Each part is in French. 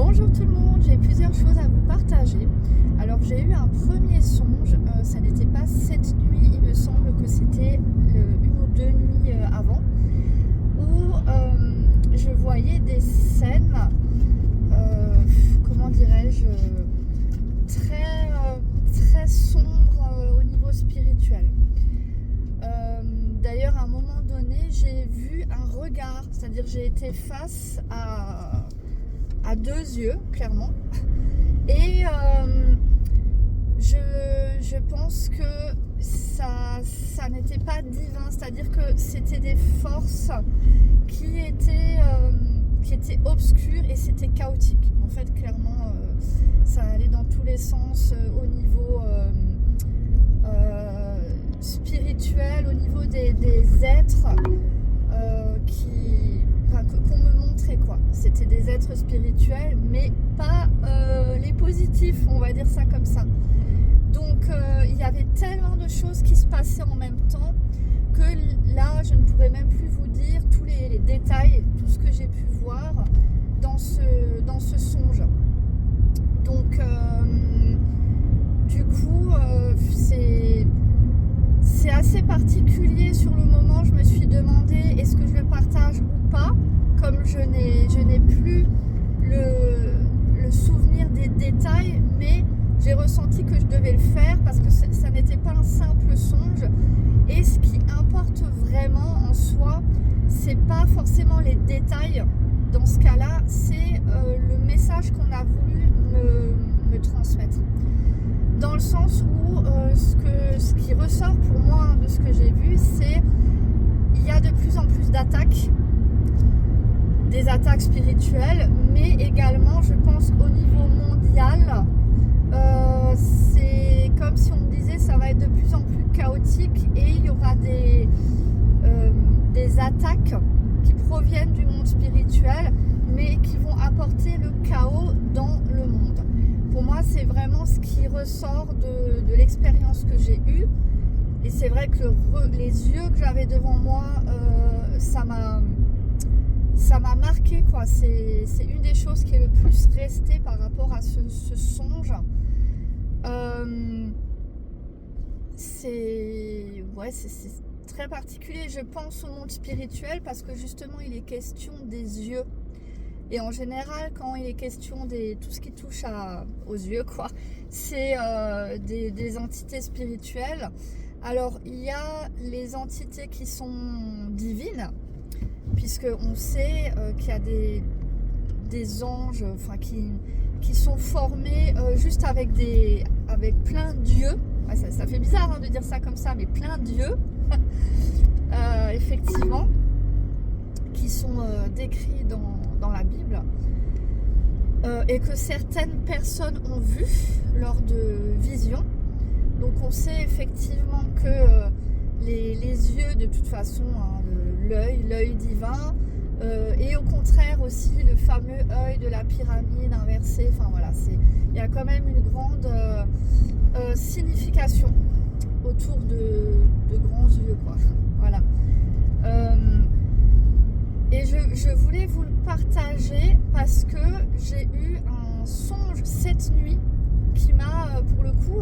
Bonjour tout le monde, j'ai plusieurs choses à vous partager. Alors j'ai eu un premier songe, ça n'était pas cette nuit, il me semble que c'était une ou deux nuits avant, où je voyais des scènes, comment dirais-je, très sombres au niveau spirituel. D'ailleurs à un moment donné j'ai vu un regard, c'est-à-dire j'ai été face à deux yeux, clairement. Et je pense que ça n'était pas divin, c'est-à-dire que c'était des forces qui étaient obscures et c'était chaotique. En fait, clairement, ça allait dans tous les sens au niveau spirituel, au niveau des êtres qu'on me montrait, quoi. C'était des êtres spirituels, mais pas les positifs, on va dire ça comme ça. Donc il y avait tellement de choses qui se passaient en même temps que là je ne pourrais même plus vous dire tous les détails, tout ce que j'ai pu voir dans ce songe. Donc du coup c'est assez particulier sur le moment. Je me suis demandé est-ce que je le partage ou pas, comme je n'ai plus le souvenir des détails, mais j'ai ressenti que je devais le faire parce que ça n'était pas un simple songe. Et ce qui importe vraiment en soi, c'est pas forcément les détails. Dans ce cas-là, c'est le message qu'on a voulu me transmettre. Dans le sens où ce qui ressort pour moi de ce que j'ai vu, c'est il y a de plus en plus d'attaques, des attaques spirituelles, mais également je pense qu'au niveau mondial, c'est comme si on me disait ça va être de plus en plus chaotique et il y aura des attaques qui proviennent du monde spirituel, mais qui vont apporter le chaos dans le monde. Pour moi, c'est vraiment ce qui ressort de l'expérience que j'ai eue. Et c'est vrai que les yeux que j'avais devant moi, ça m'a marqué, quoi. C'est une des choses qui est le plus restée par rapport à ce songe. C'est très particulier, je pense, au monde spirituel parce que justement, il est question des yeux. Et en général, quand il est question de tout ce qui touche aux yeux, quoi, c'est des entités spirituelles. Alors, il y a les entités qui sont divines, puisqu'on sait qu'il y a des anges qui sont formés juste avec plein d'yeux. Ouais, ça fait bizarre de dire ça comme ça, mais plein d'yeux, effectivement, qui sont décrits dans la Bible, et que certaines personnes ont vu lors de visions. Donc on sait effectivement que les yeux, de toute façon, hein, l'œil divin, et au contraire aussi le fameux œil de la pyramide inversée. Enfin voilà, il y a quand même une grande signification autour de grands yeux, quoi. Voilà. Et je voulais vous le partager parce que j'ai eu un songe cette nuit qui m'a, pour le coup,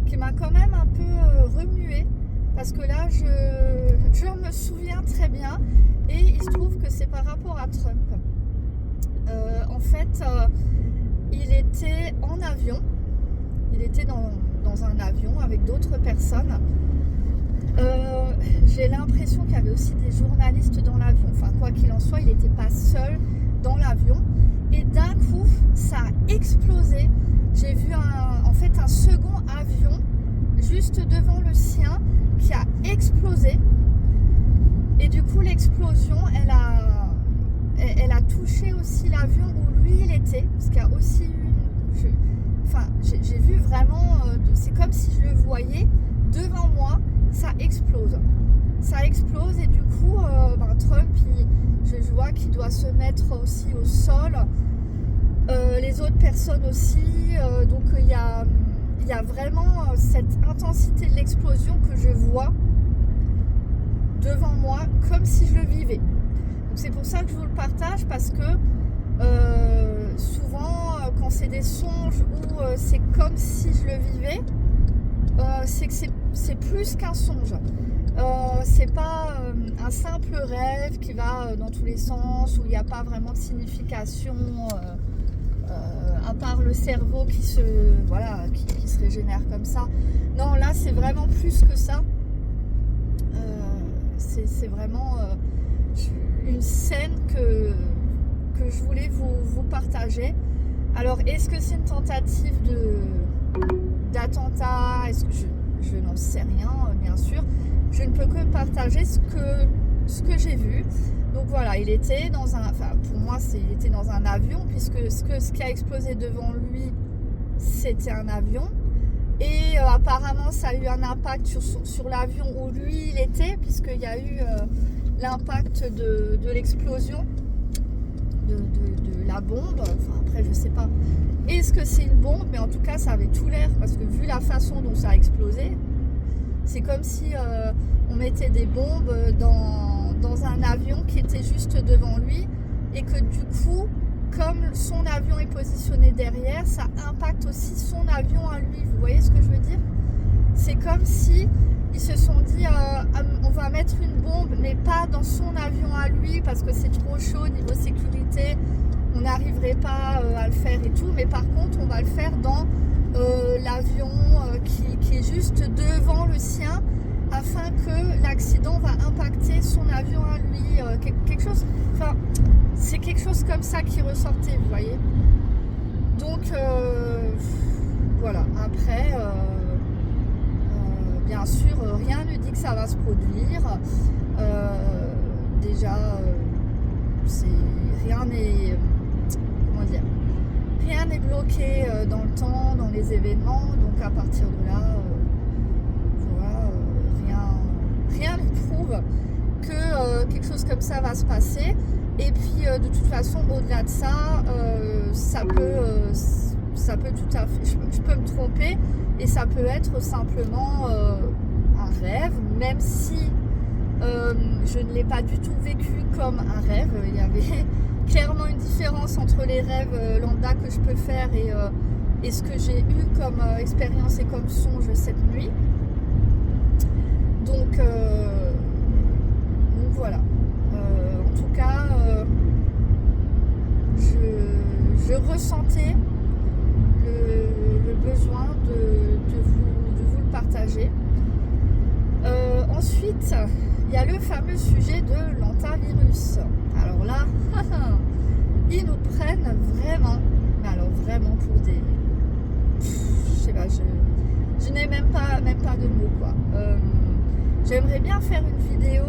qui m'a quand même un peu remué. Parce que là, je me souviens très bien et il se trouve que c'est par rapport à Trump. En fait, il était en avion, il était dans un avion avec d'autres personnes. J'ai l'impression qu'il y avait aussi des journalistes dans l'avion. Enfin, quoi qu'il en soit, il n'était pas seul dans l'avion. Et d'un coup, ça a explosé. J'ai vu un second avion juste devant le sien qui a explosé. Et du coup, l'explosion, elle a touché aussi l'avion où lui, il était. Parce qu'il y a aussi j'ai vu vraiment, c'est comme si je le voyais devant moi, ça explose. Ça explose et du coup, Trump, je vois qu'il doit se mettre aussi au sol. Les autres personnes aussi. Donc il y a vraiment cette intensité de l'explosion que je vois devant moi comme si je le vivais. Donc c'est pour ça que je vous le partage, parce que c'est des songes où c'est comme si je le vivais, c'est que c'est plus qu'un songe. C'est pas un simple rêve qui va dans tous les sens, où il n'y a pas vraiment de signification, à part le cerveau qui se régénère comme ça. Non, là c'est vraiment plus que ça. C'est vraiment une scène que je voulais vous partager. Alors, est-ce que c'est une tentative d'attentat? Est-ce que je n'en sais rien, bien sûr. Je ne peux que partager ce que j'ai vu. Donc voilà, il était dans pour moi, il était dans un avion, puisque ce qui a explosé devant lui, c'était un avion. Et apparemment, ça a eu un impact sur l'avion où lui, il était, puisqu'il y a eu l'impact de l'explosion de la bombe. Enfin, après, je sais pas. Est-ce que c'est une bombe? Mais en tout cas, ça avait tout l'air, parce que vu la façon dont ça a explosé, c'est comme si on mettait des bombes dans un avion qui était juste devant lui, et que du coup, comme son avion est positionné derrière, ça impacte aussi son avion à lui. Vous voyez ce que je veux dire? C'est comme si ils se sont dit on va mettre une bombe, mais pas dans son avion à lui, parce que c'est trop chaud niveau sécurité, on n'arriverait pas à le faire et tout, mais par contre on va le faire dans l'avion qui est juste devant le sien, afin que l'accident va impacter son avion à lui, quelque chose, enfin c'est quelque chose comme ça qui ressortait, vous voyez. Donc voilà, après bien sûr rien ne dit que ça va se produire, déjà rien n'est, comment dire, rien n'est bloqué dans le temps, dans les événements, donc à partir de là rien ne prouve que quelque chose comme ça va se passer. Et puis de toute façon, au-delà de ça, ça peut tout à fait, je peux me tromper, et ça peut être simplement un rêve, même si je ne l'ai pas du tout vécu comme un rêve. Il y avait clairement une différence entre les rêves lambda que je peux faire et ce que j'ai eu comme expérience et comme songe cette nuit. Donc voilà. En tout cas, je ressentais le besoin de vous le partager. Ensuite, il y a le fameux sujet de l'antivirus. Alors là, ils nous prennent vraiment, mais alors vraiment pour des... Je sais pas, je n'ai même pas de mots, quoi. J'aimerais bien faire une vidéo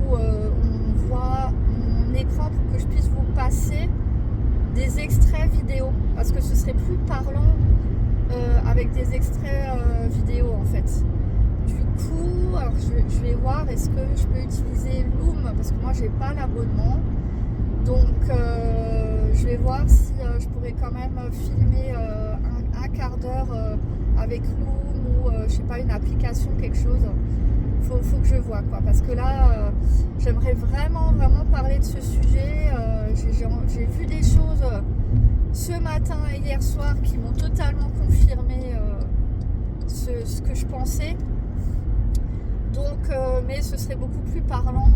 où on voit mon écran pour que je puisse vous passer des extraits vidéo, parce que ce serait plus parlant avec des extraits vidéo en fait. Du coup, alors je vais voir, est-ce que je peux utiliser Loom, parce que moi j'ai pas l'abonnement, donc je vais voir si je pourrais quand même filmer un quart d'heure avec Loom ou je sais pas, une application, quelque chose. Faut que je vois, quoi, parce que là j'aimerais vraiment parler de ce sujet. J'ai vu des choses ce matin et hier soir qui m'ont totalement confirmé ce que je pensais, donc mais ce serait beaucoup plus parlant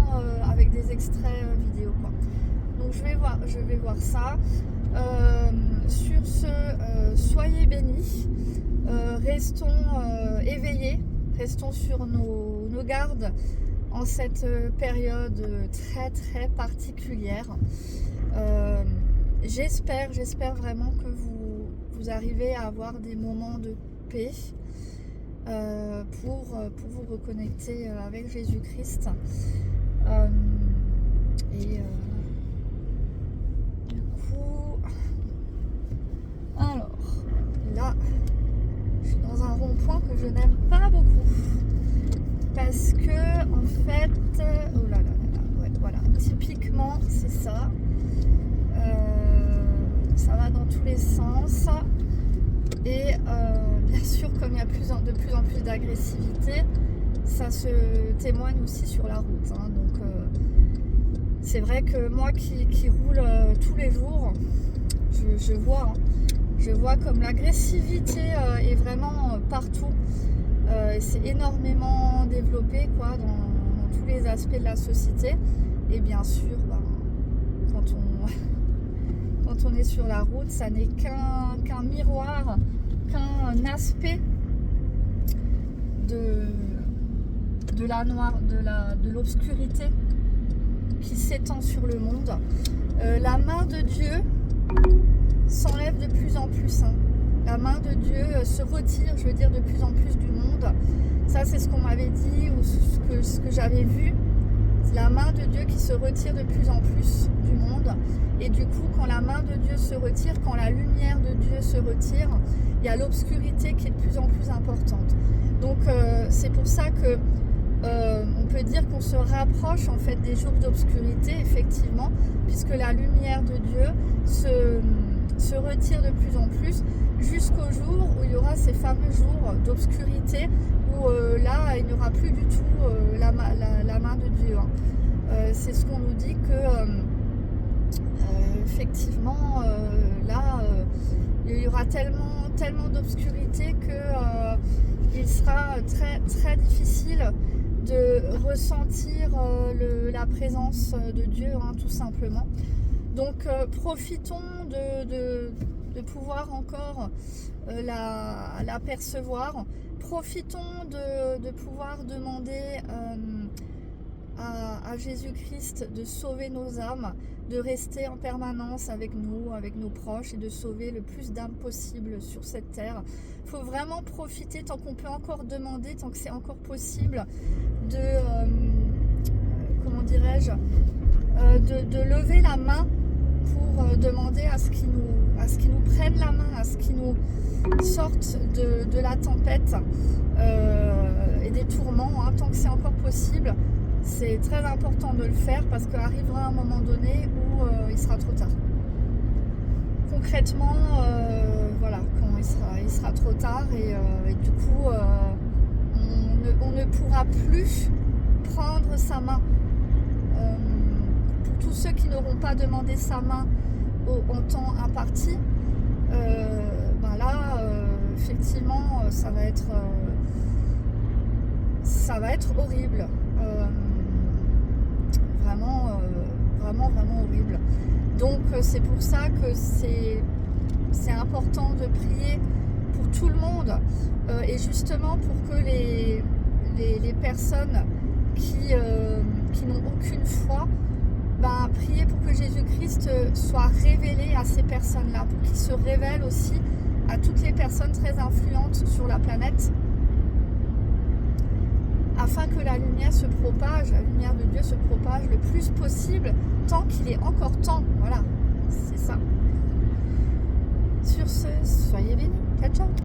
avec des extraits vidéo, quoi. Donc je vais voir ça. Sur ce, soyez bénis, restons éveillés, restons sur nos gardes en cette période très très particulière. J'espère vraiment que vous arrivez à avoir des moments de paix pour vous reconnecter avec Jésus-Christ. Du coup, alors là, je suis dans un rond-point que je n'aime pas beaucoup, parce que en fait, oh là là là, ouais, voilà, typiquement c'est ça. Ça va dans tous les sens, et bien sûr, comme il y a de plus en plus d'agressivité, ça se témoigne aussi sur la route, hein. Donc c'est vrai que moi qui roule tous les jours, je je vois comme l'agressivité est vraiment partout. Et c'est énormément développé quoi, dans tous les aspects de la société. Et bien sûr, quand on est sur la route, ça n'est qu'un miroir, qu'un aspect de l'obscurité qui s'étend sur le monde. La main de Dieu s'enlève de plus en plus. La main de Dieu se retire, je veux dire, de plus en plus du monde. Ça, c'est ce qu'on m'avait dit ou ce que j'avais vu. C'est la main de Dieu qui se retire de plus en plus du monde. Et du coup, quand la main de Dieu se retire, quand la lumière de Dieu se retire, il y a l'obscurité qui est de plus en plus importante. Donc, c'est pour ça que on peut dire qu'on se rapproche en fait des jours d'obscurité, effectivement, puisque la lumière de Dieu se retire de plus en plus jusqu'au jour où il y aura ces fameux jours d'obscurité où là il n'y aura plus du tout la main de Dieu. C'est ce qu'on nous dit que effectivement là il y aura tellement d'obscurité que il sera très très difficile de ressentir la présence de Dieu, tout simplement. Donc profitons de pouvoir encore l'apercevoir. Profitons de pouvoir demander à Jésus-Christ de sauver nos âmes, de rester en permanence avec nous, avec nos proches et de sauver le plus d'âmes possible sur cette terre. Il faut vraiment profiter tant qu'on peut encore demander, tant que c'est encore possible de, comment dirais-je, de lever la main pour demander à ce qu'ils nous prennent la main, à ce qu'ils nous sortent de la tempête et des tourments, tant que c'est encore possible. C'est très important de le faire parce qu'arrivera un moment donné où il sera trop tard. Concrètement, voilà, quand il sera trop tard et du coup, on ne pourra plus prendre sa main. Pour tous ceux qui n'auront pas demandé sa main en temps imparti, là, effectivement, ça va être horrible. Vraiment horrible. Donc c'est pour ça que c'est important de prier pour tout le monde et justement pour que les personnes qui n'ont aucune foi, prier pour que Jésus-Christ soit révélé à ces personnes-là, pour qu'il se révèle aussi à toutes les personnes très influentes sur la planète, afin que la lumière se propage, la lumière de Dieu se propage le plus possible, tant qu'il est encore temps. Voilà, c'est ça. Sur ce, soyez bénis. Ciao, ciao.